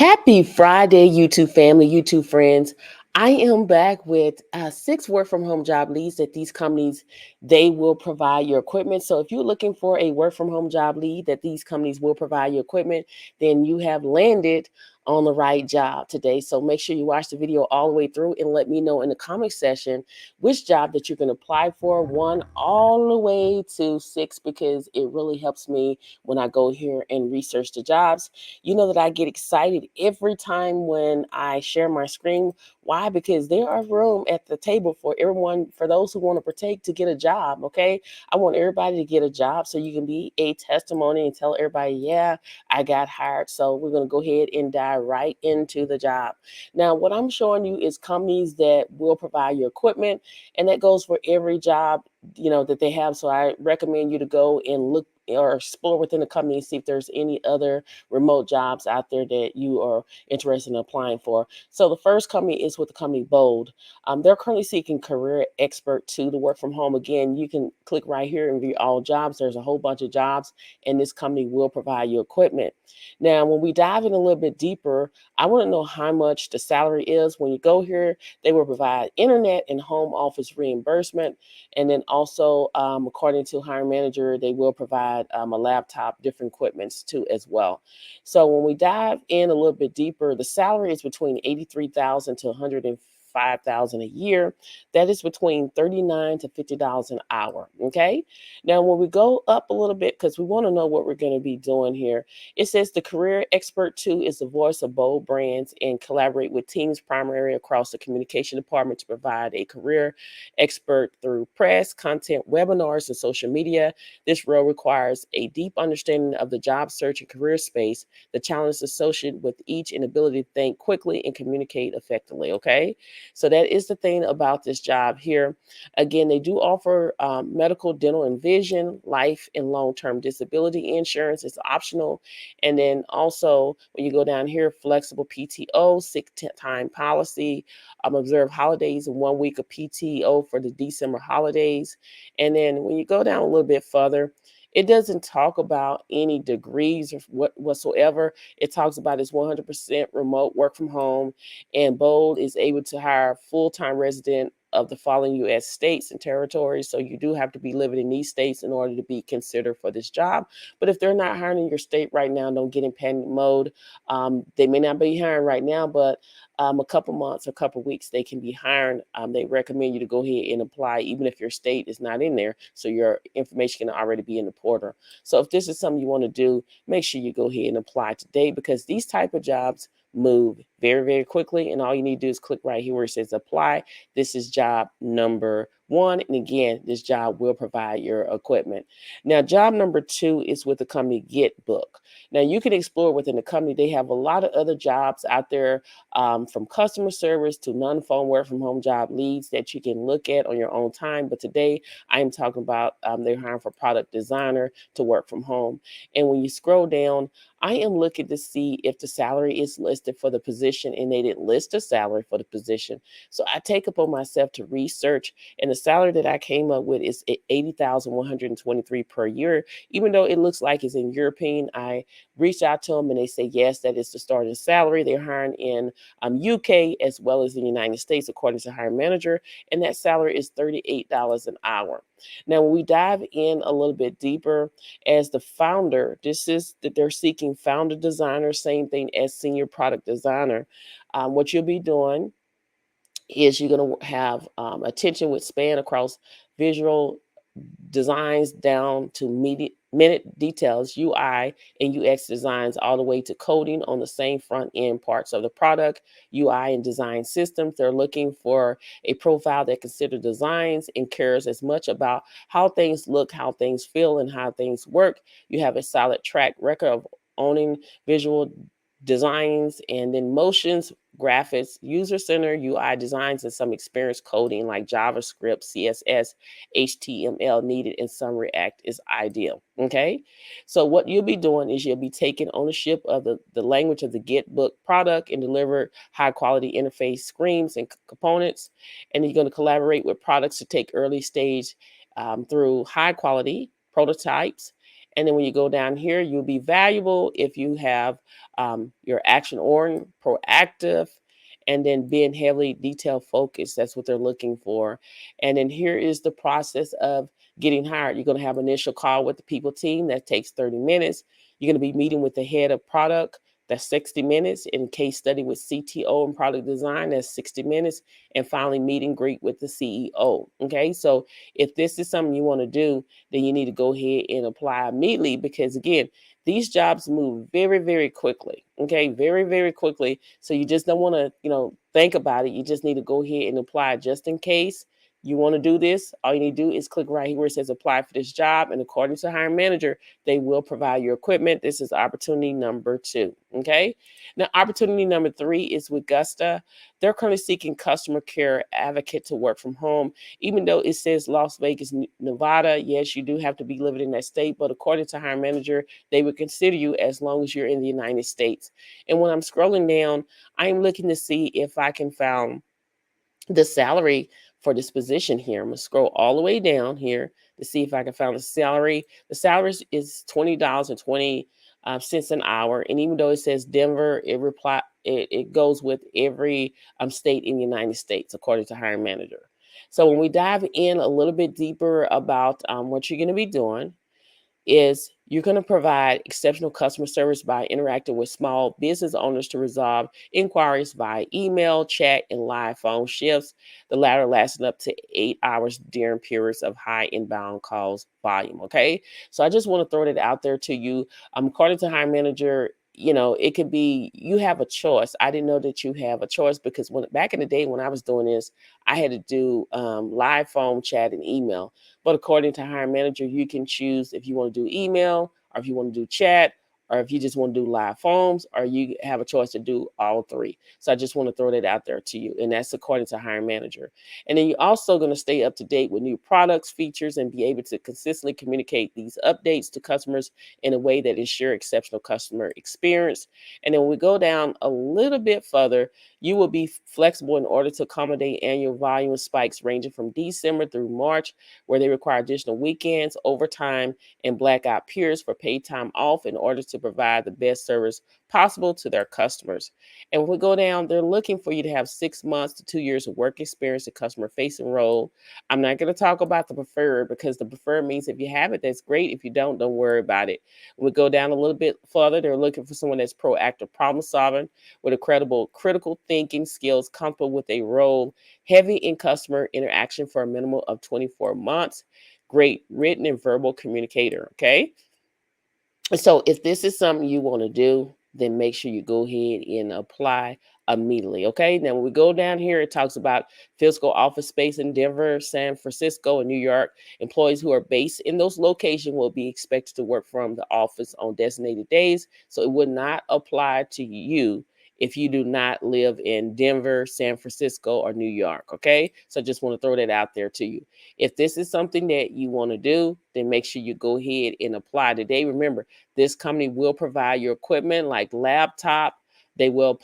Happy Friday, YouTube family, YouTube friends. I am back with 6 work from home job leads that these companies they will provide your equipment. So if you're looking for a work from home job lead that these companies will provide your equipment, then you have landed on the right job today. So make sure you watch the video all the way through and let me know in the comment section which job that you can apply for, one all the way to 6, because it really helps me when I go here and research the jobs. You know that I get excited every time when I share my screen. Why? Because there are room at the table for everyone, for those who want to partake, to get a job. Okay. I want everybody to get a job so you can be a testimony and tell everybody, yeah, I got hired. So we're going to go ahead and dive right into the job. Now, what I'm showing you is companies that will provide your equipment, and that goes for every job, that they have. So I recommend you to go and look or explore within the company and see if there's any other remote jobs out there that you are interested in applying for. So the first company is with the company Bold. They're currently seeking career expert to work from home. Again, you can click right here and view all jobs. There's a whole bunch of jobs, and this company will provide you equipment. Now, when we dive in a little bit deeper, I want to know how much the salary is. When you go here, they will provide internet and home office reimbursement. And then also, according to hiring manager, they will provide a laptop, different equipments too as well. So when we dive in a little bit deeper, the salary is between 83,000 to 105,000 a year. That is between 39 to $50 an hour. Okay. Now, when we go up a little bit, because we want to know what we're going to be doing here, it says the career expert two is the voice of bold brands and collaborate with teams primarily across the communication department to provide a career expert through press, content, webinars, and social media. This role requires a deep understanding of the job search and career space, the challenges associated with each, and ability to think quickly and communicate effectively. Okay, so that is the thing about this job here. Again, they do offer medical, dental, and vision, life and long-term disability insurance. It's optional. And then also, when you go down here, flexible PTO, sick time policy, observe holidays and 1 week of PTO for the December holidays. And then when you go down a little bit further, it doesn't talk about any degrees or whatsoever. It talks about it's 100% remote work from home, and Bold is able to hire full-time resident of the following U.S. states and territories. So you do have to be living in these states in order to be considered for this job. But if they're not hiring in your state right now, don't get in panic mode. They may not be hiring right now, but a couple months, a couple weeks, they can be hiring. They recommend you to go ahead and apply, even if your state is not in there, so your information can already be in the portal. So if this is something you want to do, make sure you go ahead and apply today, because these type of jobs move very, very quickly. And all you need to do is click right here where it says apply. This is job number 1. And again, this job will provide your equipment. Now, job number 2 is with the company GitBook. Now, you can explore within the company. They have a lot of other jobs out there, from customer service to non-phone work from home job leads that you can look at on your own time. But today I am talking about they're hiring for product designer to work from home. And when you scroll down, I am looking to see if the salary is listed for the position, and they didn't list a salary for the position. So I take upon myself to research, and the salary that I came up with is 80,123 per year. Even though it looks like it's in European, I reached out to them and they say yes, that is the starting salary. They're hiring in UK as well as the United States, according to hiring manager, and that salary is $38 an hour. Now, when we dive in a little bit deeper, as the founder, this is that they're seeking founder designer, same thing as senior product designer. What you'll be doing is you're going to have attention with span across visual designs down to minute details, UI and UX designs, all the way to coding on the same front end parts of the product, UI and design systems. They're looking for a profile that considers designs and cares as much about how things look, how things feel, and how things work. You have a solid track record of owning visual designs, and then motions, graphics, user-centered UI designs, and some experience coding like JavaScript, CSS, HTML needed, and some React is ideal. Okay. So what you'll be doing is you'll be taking ownership of the language of the GitBook product and deliver high quality interface screens and components. And you're going to collaborate with products to take early stage through high quality prototypes And then when you go down here, you'll be valuable if you have your action oriented, proactive, and then being heavily detail focused. That's what they're looking for. And then here is the process of getting hired. You're going to have an initial call with the people team that takes 30 minutes. You're going to be meeting with the head of product. That's 60 minutes. In case study with CTO and product design, that's 60 minutes. And finally, meet and greet with the CEO. Okay. So if this is something you want to do, then you need to go ahead and apply immediately because, again, these jobs move very, very quickly. Okay. Very, very quickly. So you just don't want to, think about it. You just need to go ahead and apply just in case you want to do this. All you need to do is click right here where it says apply for this job. And according to the hiring manager, they will provide your equipment. This is opportunity number 2. Okay. Now, opportunity number 3 is with Gusta. They're currently seeking customer care advocate to work from home. Even though it says Las Vegas, Nevada, yes, you do have to be living in that state. But according to hiring manager, they would consider you as long as you're in the United States. And when I'm scrolling down, I'm looking to see if I can find the salary for this position here. I'm gonna scroll all the way down here to see if I can find the salary. The salary is $20.20 cents an hour, and even though it says Denver, it goes with every state in the United States, according to hiring manager. So when we dive in a little bit deeper about what you're going to be doing, is you're going to provide exceptional customer service by interacting with small business owners to resolve inquiries via email, chat, and live phone shifts, the latter lasting up to 8 hours during periods of high inbound calls volume. Okay. So I just want to throw that out there to you. According to hiring manager, it could be you have a choice. I didn't know that you have a choice because when back in the day when I was doing this, I had to do live phone chat and email. But according to hiring manager, you can choose if you want to do email or if you want to do chat or if you just want to do live phones or you have a choice to do all 3. So I just want to throw that out there to you. And that's according to hiring manager. And then you're also going to stay up to date with new products, features, and be able to consistently communicate these updates to customers in a way that ensure exceptional customer experience. And then when we go down a little bit further, you will be flexible in order to accommodate annual volume spikes ranging from December through March, where they require additional weekends, overtime, and blackout periods for paid time off in order to provide the best service possible to their customers. And when we go down, they're looking for you to have 6 months to 2 years of work experience in customer facing role. I'm not going to talk about the preferred because the preferred means if you have it, that's great. If you don't worry about it. We go down a little bit further. They're looking for someone that's proactive problem solving with incredible critical thinking skills, comfortable with a role heavy in customer interaction for a minimum of 24 months. Great written and verbal communicator. Okay. So if this is something you want to do, then make sure you go ahead and apply immediately. Okay. Now, when we go down here, it talks about physical office space in Denver, San Francisco, and New York. Employees who are based in those locations will be expected to work from the office on designated days. So it would not apply to you if you do not live in Denver, San Francisco, or New York. Okay. So I just want to throw that out there to you. If this is something that you want to do, then make sure you go ahead and apply today. Remember, this company will provide your equipment like laptop. They will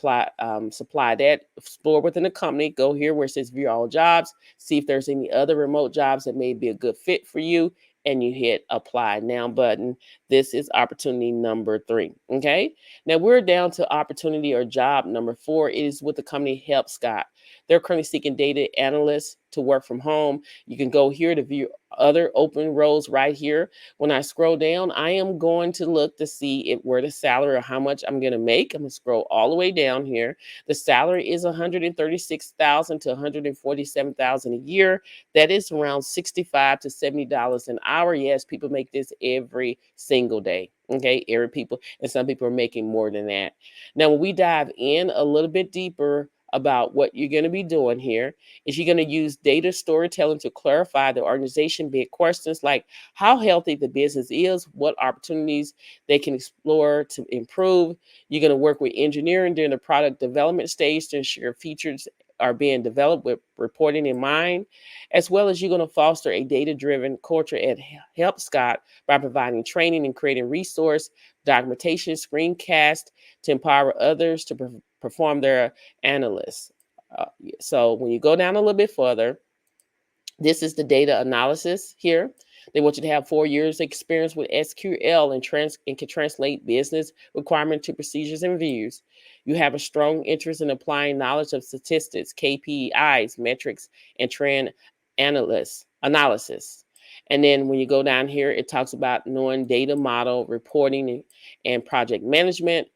supply that. Explore within the company. Go here where it says view all jobs. See if there's any other remote jobs that may be a good fit for you. And you hit apply now button. This is opportunity number 3. Okay. Now we're down to opportunity or job number 4. It is with the company HelpScout. They're currently seeking data analysts to work from home. You can go here to view other open roles right here. When I scroll down, I am going to look to see where the salary or how much I'm going to make. I'm going to scroll all the way down here. The salary is $136,000 to $147,000 a year. That is around $65 to $70 an hour. Yes, people make this every single day. Okay, every people, and some people are making more than that. Now, when we dive in a little bit deeper about what you're going to be doing here, is you're going to use data storytelling to clarify the organization big questions like how healthy the business is, what opportunities they can explore to improve. You're going to work with engineering during the product development stage to ensure features are being developed with reporting in mind, as well as you're going to foster a data-driven culture at HelpScout by providing training and creating resource, documentation, screencast to empower others to perform their analysts. So when you go down a little bit further, this is the data analysis here. They want you to have 4 years experience with SQL and can translate business requirement to procedures and views. You have a strong interest in applying knowledge of statistics, KPIs, metrics, and trend analysis. And then when you go down here, it talks about knowing data model, reporting, and project management.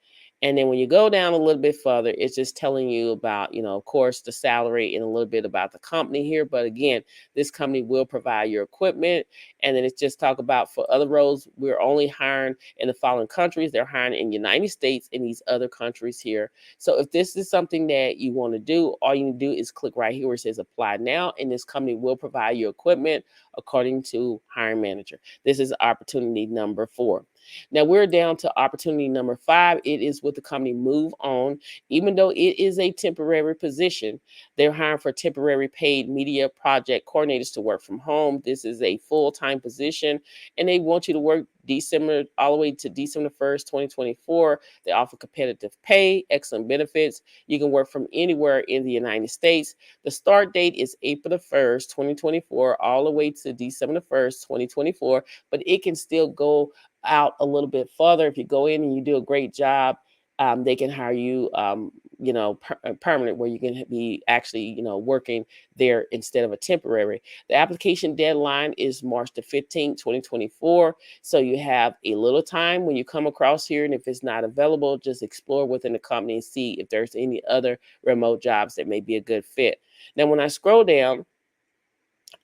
And then when you go down a little bit further, it's just telling you about, of course, the salary and a little bit about the company here. But again, this company will provide your equipment. And then it's just talk about for other roles, we're only hiring in the following countries. They're hiring in the United States and these other countries here. So if this is something that you want to do, all you need to do is click right here where it says apply now. And this company will provide your equipment according to hiring manager. This is opportunity number 4. Now we're down to opportunity number 5. It is with the company Move On. Even though it is a temporary position, they're hiring for temporary paid media project coordinators to work from home. This is a full-time position, and they want you to work December all the way to December 1st, 2024. They offer competitive pay, excellent benefits. You can work from anywhere in the United States. The start date is April the 1st, 2024, all the way to December the 1st, 2024, but it can still go out a little bit further. If you go in and you do a great job, they can hire you, permanent, where you can be actually, working there instead of a temporary. The application deadline is March the 15th, 2024. So you have a little time when you come across here. And if it's not available, just explore within the company and see if there's any other remote jobs that may be a good fit. Now, when I scroll down,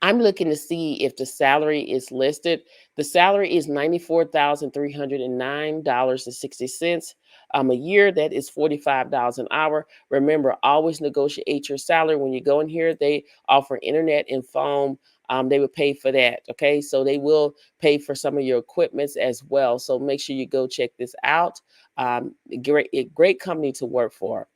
I'm looking to see if the salary is listed. The salary is $94,309.60 a year. That is $45 an hour. Remember, always negotiate your salary. When you go in here, they offer internet and phone. They would pay for that. Okay, so they will pay for some of your equipments as well. So make sure you go check this out. Great company to work for.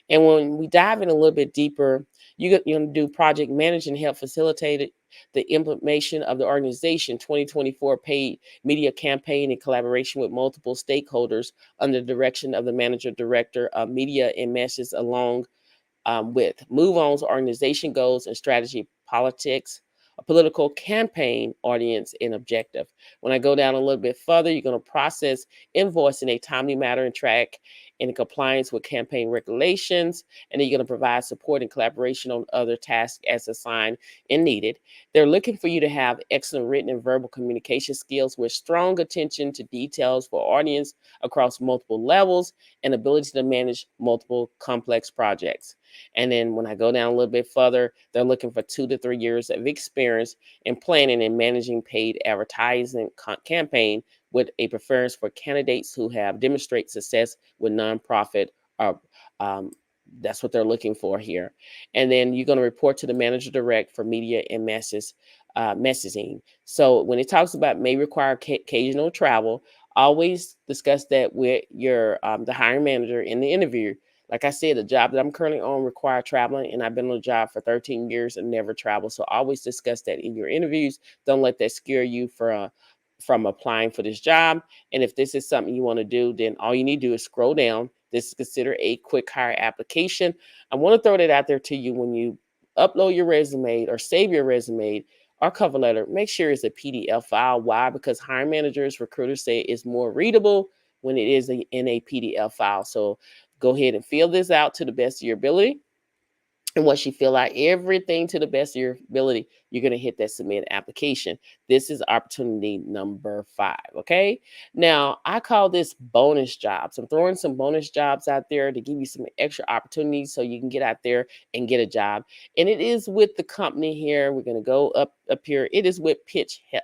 And when we dive in a little bit deeper, you're going to do project management, help facilitate the implementation of the organization 2024 paid media campaign in collaboration with multiple stakeholders under the direction of the manager director of media and messages, along with Move On's organization goals and strategy, politics, a political campaign, audience, and objective. When I go down a little bit further, you're going to process invoice in a timely manner and track in compliance with campaign regulations. And then you're going to provide support and collaboration on other tasks as assigned and needed. They're looking for you to have excellent written and verbal communication skills with strong attention to details for audience across multiple levels and ability to manage multiple complex projects. And then when I go down a little bit further, they're looking for 2 to 3 years of experience in planning and managing paid advertising campaign, with a preference for candidates who have demonstrated success with nonprofit. Or that's what they're looking for here. And then you're going to report to the manager direct for media and messaging. So when it talks about may require occasional travel, always discuss that with your the hiring manager in the interview. Like I said, the job that I'm currently on require traveling, and I've been on a job for 13 years and never traveled. So always discuss that in your interviews. Don't let that scare you from applying for this job. And if this is something you want to do, then all you need to do is scroll down. This is considered a quick hire application. I want to throw that out there to you. When you upload your resume or save your resume or cover letter, make sure it's a PDF file. Why? Because hiring managers, recruiters say it's more readable when it is in a PDF file. So go ahead and fill this out to the best of your ability. And once you fill out everything to the best of your ability, you're going to hit that submit application. This is opportunity number 5. Okay. Now, I call this bonus jobs. I'm throwing some bonus jobs out there to give you some extra opportunities so you can get out there and get a job. And it is with the company here. We're going to go up here. It is with Pitchup.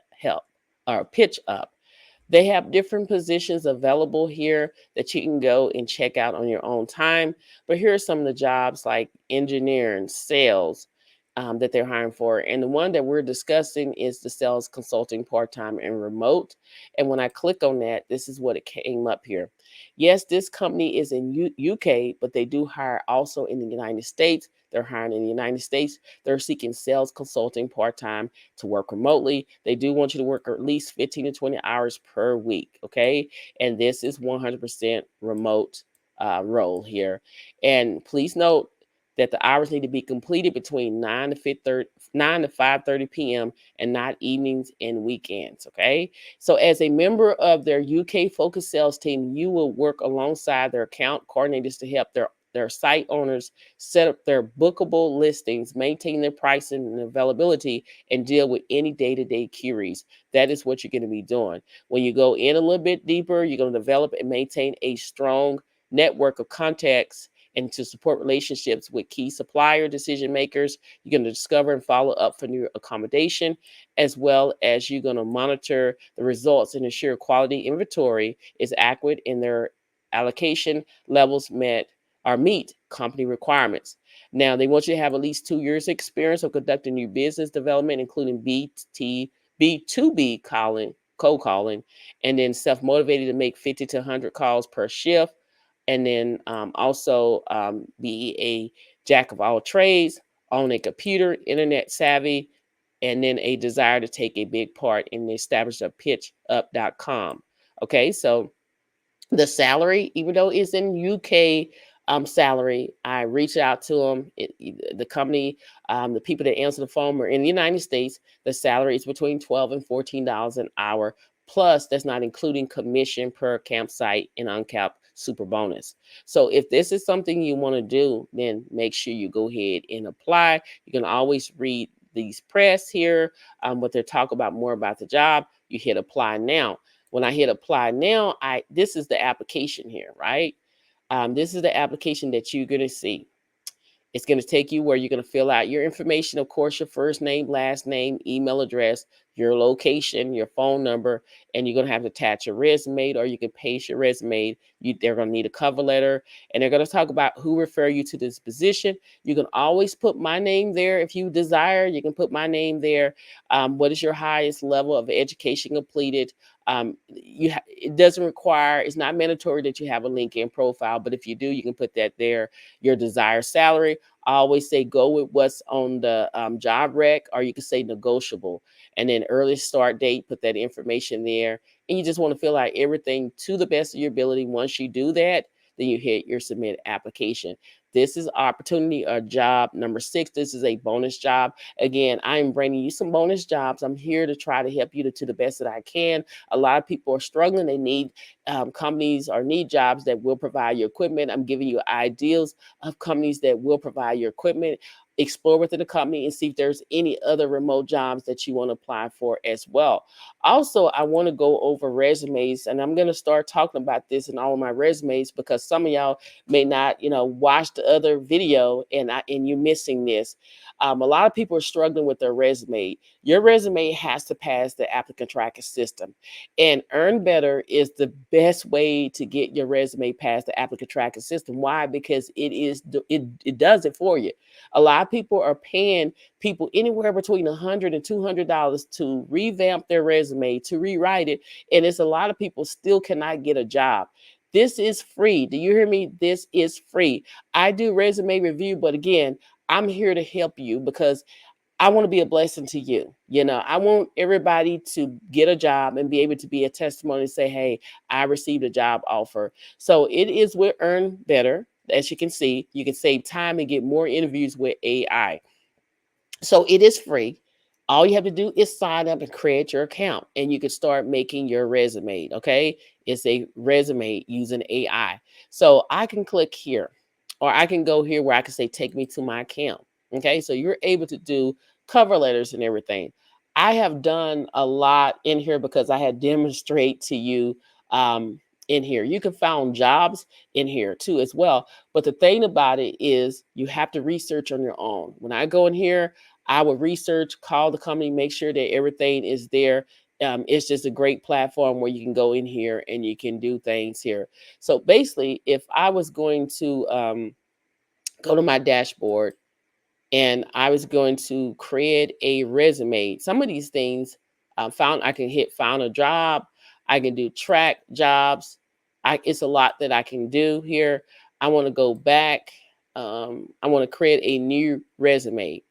They have different positions available here that you can go and check out on your own time. But here are some of the jobs like engineering, sales, that they're hiring for. And the one that we're discussing is the sales consulting part-time and remote. And when I click on that, this is what it came up here. Yes, this company is in UK, but they do hire also in the United States. They're hiring in the United States. They're seeking sales consulting part-time to work remotely. They do want you to work at least 15 to 20 hours per week. Okay. And this is 100% remote role here. And please note, that the hours need to be completed between 9 to 5:30 p.m. and not evenings and weekends. Okay. So as a member of their UK focused sales team, you will work alongside their account coordinators to help their site owners set up their bookable listings, maintain their pricing and availability, and deal with any day-to-day queries. That is what you're going to be doing. When you go in a little bit deeper, you're going to develop and maintain a strong network of contacts and to support relationships with key supplier decision makers. You're going to discover and follow up for new accommodation, as well as you're going to monitor the results and ensure quality inventory is accurate in their allocation levels meet company requirements. Now, they want you to have at least 2 years experience of conducting new business development, including B2B calling, cold calling, and then self-motivated to make 50 to 100 calls per shift. And then also be a jack of all trades, own a computer, internet savvy, and then a desire to take a big part in the establishment of pitchup.com. Okay, so the salary, even though it's in UK salary, I reached out to them. The company, the people that answer the phone are in the United States. The salary is between $12 and $14 an hour. Plus, that's not including commission per campsite and uncapped super bonus. So if this is something you want to do, then make sure you go ahead and apply. You can always read these press here, what they're talking about more about the job. You hit apply now. When I hit apply now, this is the application here, right? This is the application that you're going to see. It's going to take you where you're going to fill out your information, of course, your first name, last name, email address, your location, your phone number, and you're going to have to attach a resume, or you can paste your resume. They're going to need a cover letter, and they're going to talk about who referred you to this position. You can always put my name there if you desire. You can put my name there. What is your highest level of education completed? It doesn't require, it's not mandatory that you have a LinkedIn profile, but if you do, you can put that there. Your desired salary, I always say go with what's on the job rec, or you can say negotiable. And then early start date, put that information there. And you just want to fill out everything to the best of your ability. Once you do that, then you hit your submit application. This is opportunity or job number 6. This is a bonus job. Again, I am bringing you some bonus jobs. I'm here to try to help you to the best that I can. A lot of people are struggling. They need companies or need jobs that will provide your equipment. I'm giving you ideas of companies that will provide your equipment. Explore within the company and see if there's any other remote jobs that you want to apply for as well. Also, I want to go over resumes, and I'm going to start talking about this in all of my resumes because some of y'all may not, watch the other video and you're missing this. A lot of people are struggling with their resume. Your resume has to pass the applicant tracking system, and EarnBetter is the best way to get your resume past the applicant tracking system. Why? Because it does it for you. A lot of people are paying people anywhere between $100 and $200 to revamp their resume, to rewrite it, and it's a lot of people still cannot get a job. This is free. Do you hear me? This is free. I do resume review, but again, I'm here to help you because I want to be a blessing to you. I want everybody to get a job and be able to be a testimony and say, hey, I received a job offer. So it is with EarnBetter. As you can see, you can save time and get more interviews with AI. So it is free. All you have to do is sign up and create your account, and you can start making your resume. Okay. It's a resume using AI. So I can click here, or I can go here where I can say, take me to my account. Okay. So you're able to do cover letters and everything. I have done a lot in here because I had demonstrate to you in here. You can find jobs in here too as well. But the thing about it is you have to research on your own. When I go in here, I would research, call the company, make sure that everything is there. It's just a great platform where you can go in here and you can do things here. So basically, if I was going to go to my dashboard and I was going to create a resume, some of these things I can hit found a job. I can do track jobs. It's a lot that I can do here. I want to go back. I want to create a new resume.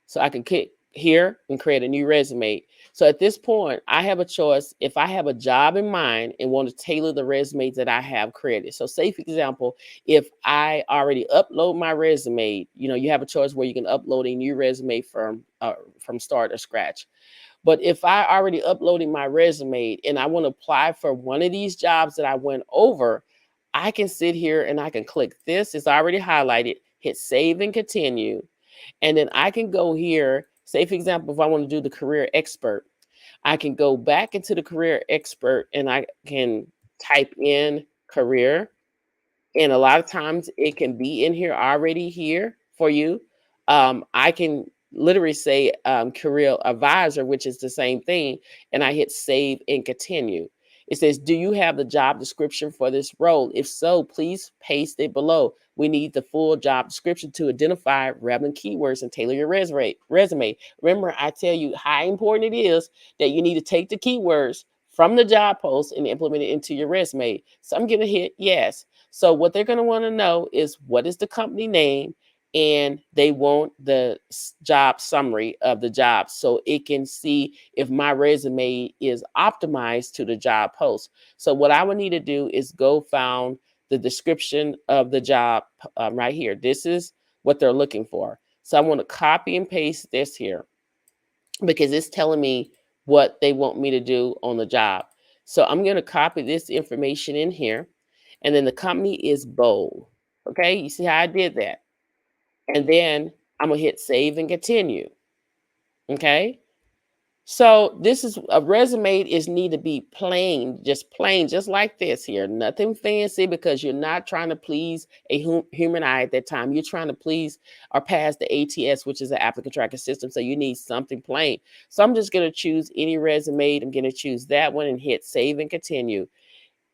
So I can click here and create a new resume. So at this point, I have a choice if I have a job in mind and want to tailor the resume that I have created. So say, for example, if I already upload my resume, you have a choice where you can upload a new resume from start or scratch. But if I already uploaded my resume and I want to apply for one of these jobs that I went over, I can sit here and I can click this. It's already highlighted, hit save and continue. And then I can go here, say, for example, if I want to do the career expert, I can go back into the career expert and I can type in career, and a lot of times it can be in here already here for you. I can literally say career advisor, which is the same thing, and I hit save and continue. It says, do you have the job description for this role? If so, please paste it below. We need the full job description to identify relevant keywords and tailor your resume. Remember, I tell you how important it is that you need to take the keywords from the job post and implement it into your resume. So I'm going to hit yes. So what they're going to want to know is what is the company name, and they want the job summary of the job so it can see if my resume is optimized to the job post. So what I would need to do is go found the description of the job right here. This is what they're looking for. So I want to copy and paste this here because it's telling me what they want me to do on the job. So I'm going to copy this information in here. And then the company is bold. Okay, you see how I did that? And then I'm going to hit save and continue. Okay. So this is a resume is need to be plain, just like this here. Nothing fancy because you're not trying to please a human eye at that time. You're trying to please or pass the ATS, which is the applicant tracking system. So you need something plain. So I'm just going to choose any resume. I'm going to choose that one and hit save and continue.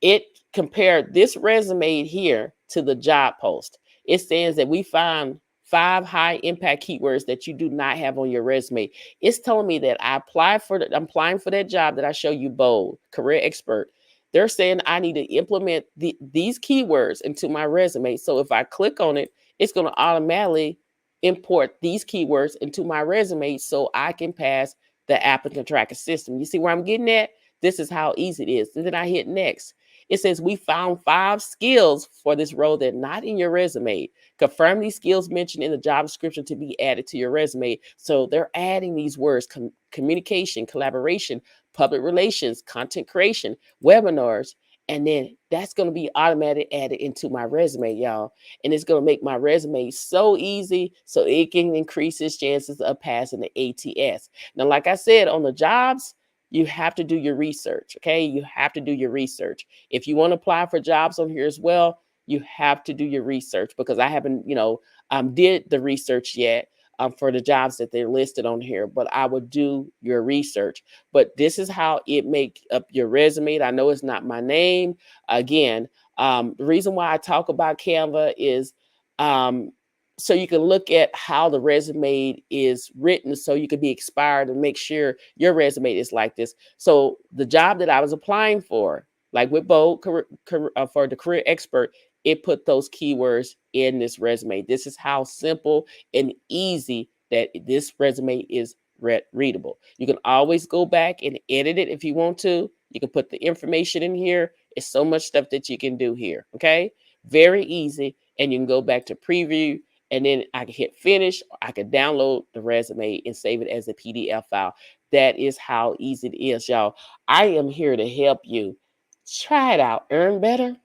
It compared this resume here to the job post. It says that we found 5 high impact keywords that you do not have on your resume. It's telling me that I'm applying for that job that I show you bold, career expert. They're saying I need to implement these keywords into my resume. So if I click on it, it's going to automatically import these keywords into my resume so I can pass the applicant tracking system. You see where I'm getting at? This is how easy it is. And then I hit next. It says we found 5 skills for this role that are not in your resume. Confirm these skills mentioned in the job description to be added to your resume. So they're adding these words: communication, collaboration, public relations, content creation, webinars, and then that's going to be automatically added into my resume, y'all. And it's going to make my resume so easy so it can increase its chances of passing the ATS. Now, like I said, on the jobs, you have to do your research. Okay. You have to do your research. If you want to apply for jobs on here as well, you have to do your research because I haven't, did the research yet for the jobs that they're listed on here, but I would do your research. But this is how it make up your resume. I know it's not my name. Again, the reason why I talk about Canva is um, so you can look at how the resume is written so you can be inspired and make sure your resume is like this. So the job that I was applying for, like with Bold for the career expert, it put those keywords in this resume. This is how simple and easy that this resume is readable. You can always go back and edit it if you want to. You can put the information in here. It's so much stuff that you can do here. Okay. Very easy. And you can go back to preview, and then I can hit finish. I can download the resume and save it as a PDF file. That is how easy it is, y'all. I am here to help you. Try it out. Earn better.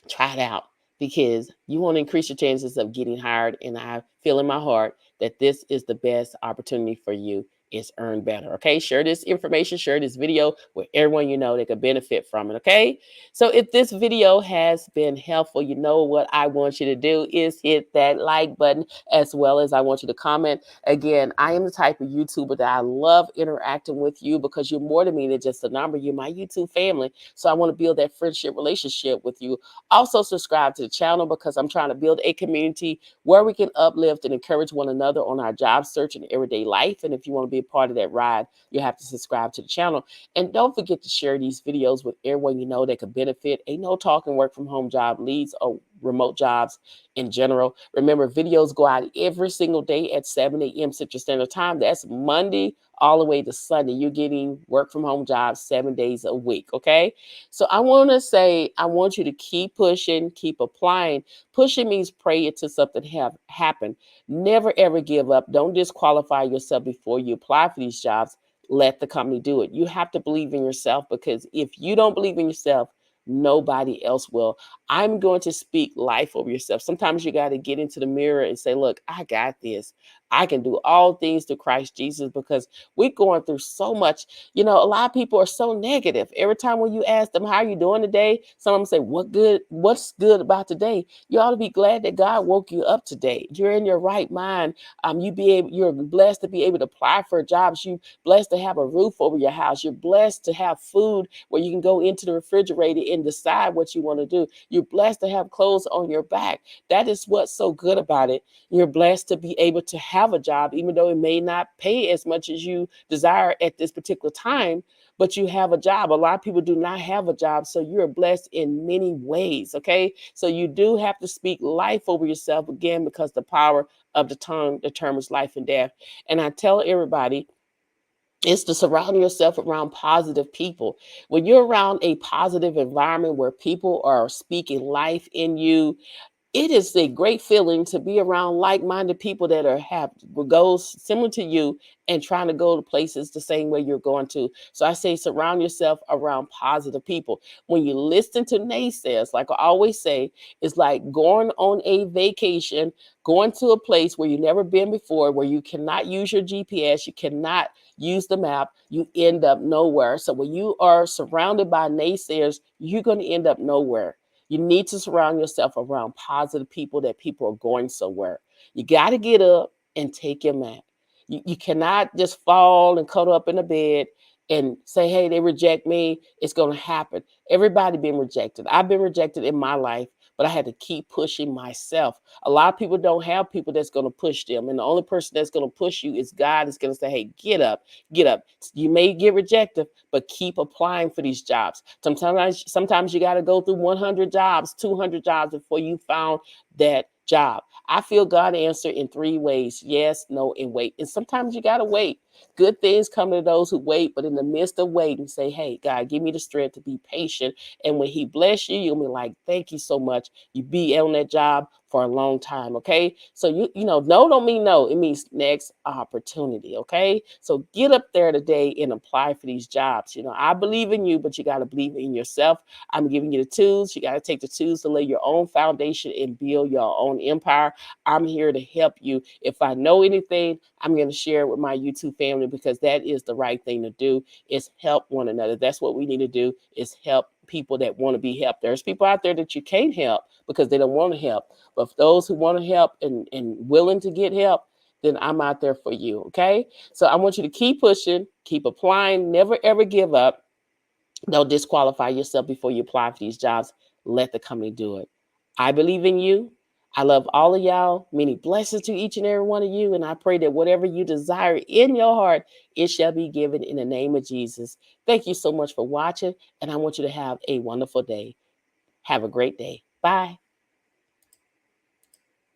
Try it out because you want to increase your chances of getting hired. And I feel in my heart that this is the best opportunity for you is earn better. Okay. Share this information, share this video with everyone you know that could benefit from it. Okay. So if this video has been helpful, you know what I want you to do is hit that like button, as well as I want you to comment. Again, I am the type of YouTuber that I love interacting with you because you're more to me than just a number. You're my YouTube family. So I want to build that friendship relationship with you. Also subscribe to the channel because I'm trying to build a community where we can uplift and encourage one another on our job search and everyday life. And if you want to be a part of that ride, you have to subscribe to the channel. And don't forget to share these videos with everyone you know that could benefit a no talking work from home job, leads, or remote jobs in general. Remember, videos go out every single day at 7 a.m. Central Standard Time. That's Monday all the way to Sunday. You're getting work from home jobs 7 days a week. Okay. So I want to say, I want you to keep pushing, keep applying. Pushing means pray it till something have happen. Never ever give up. Don't disqualify yourself before you apply for these jobs. Let the company do it. You have to believe in yourself, because if you don't believe in yourself, nobody else will. I'm going to speak life over yourself. Sometimes you got to get into the mirror and say, look, I got this. I can do all things through Christ Jesus, because we're going through so much. You know, a lot of people are so negative. Every time when you ask them, how are you doing today? Some of them say, what's good about today? You ought to be glad that God woke you up today. You're in your right mind. You're blessed to be able to apply for jobs. You blessed to have a roof over your house. You're blessed to have food where you can go into the refrigerator and decide what you want to do. You're blessed to have clothes on your back. That is what's so good about it. You're blessed to be able to have a job, even though it may not pay as much as you desire at this particular time, but you have a job. A lot of people do not have a job, so you're blessed in many ways, okay? So you do have to speak life over yourself again, because the power of the tongue determines life and death. And I tell everybody, is to surround yourself around positive people. When you're around a positive environment where people are speaking life in you, it is a great feeling to be around like-minded people that have goals similar to you and trying to go to places the same way you're going to. So I say surround yourself around positive people. When you listen to naysayers, like I always say, it's like going on a vacation, going to a place where you've never been before, where you cannot use your GPS, you cannot use the map, you end up nowhere. So when you are surrounded by naysayers, you're going to end up nowhere. You need to surround yourself around positive people, that people are going somewhere. You got to get up and take your nap. You cannot just fall and cuddle up in the bed and say, hey, they reject me. It's going to happen. Everybody been rejected. I've been rejected in my life, but I had to keep pushing myself. A lot of people don't have people that's going to push them. And the only person that's going to push you is God. Is going to say, hey, get up, get up. You may get rejected, but keep applying for these jobs. Sometimes you got to go through 100 jobs, 200 jobs before you found that job. I feel God answered in 3 ways: yes, no, and wait. And sometimes you got to wait. Good things come to those who wait, but in the midst of waiting, say, hey, God, give me the strength to be patient. And when He bless you, you'll be like, thank you so much. You be on that job for a long time. Okay. So no don't mean no. It means next opportunity. Okay. So get up there today and apply for these jobs. I believe in you, but you got to believe in yourself. I'm giving you the tools. You got to take the tools to lay your own foundation and build your own empire. I'm here to help you. If I know anything, I'm going to share it with my YouTube family, because that is the right thing to do, is help one another. That's what we need to do, is help people that want to be helped. There's people out there that you can't help because they don't want to help. But for those who want to help and willing to get help, then I'm out there for you. Okay. So I want you to keep pushing, keep applying, never ever give up. Don't disqualify yourself before you apply for these jobs. Let the company do it. I believe in you. I love all of y'all. Many blessings to each and every one of you. And I pray that whatever you desire in your heart, it shall be given in the name of Jesus. Thank you so much for watching. And I want you to have a wonderful day. Have a great day. Bye.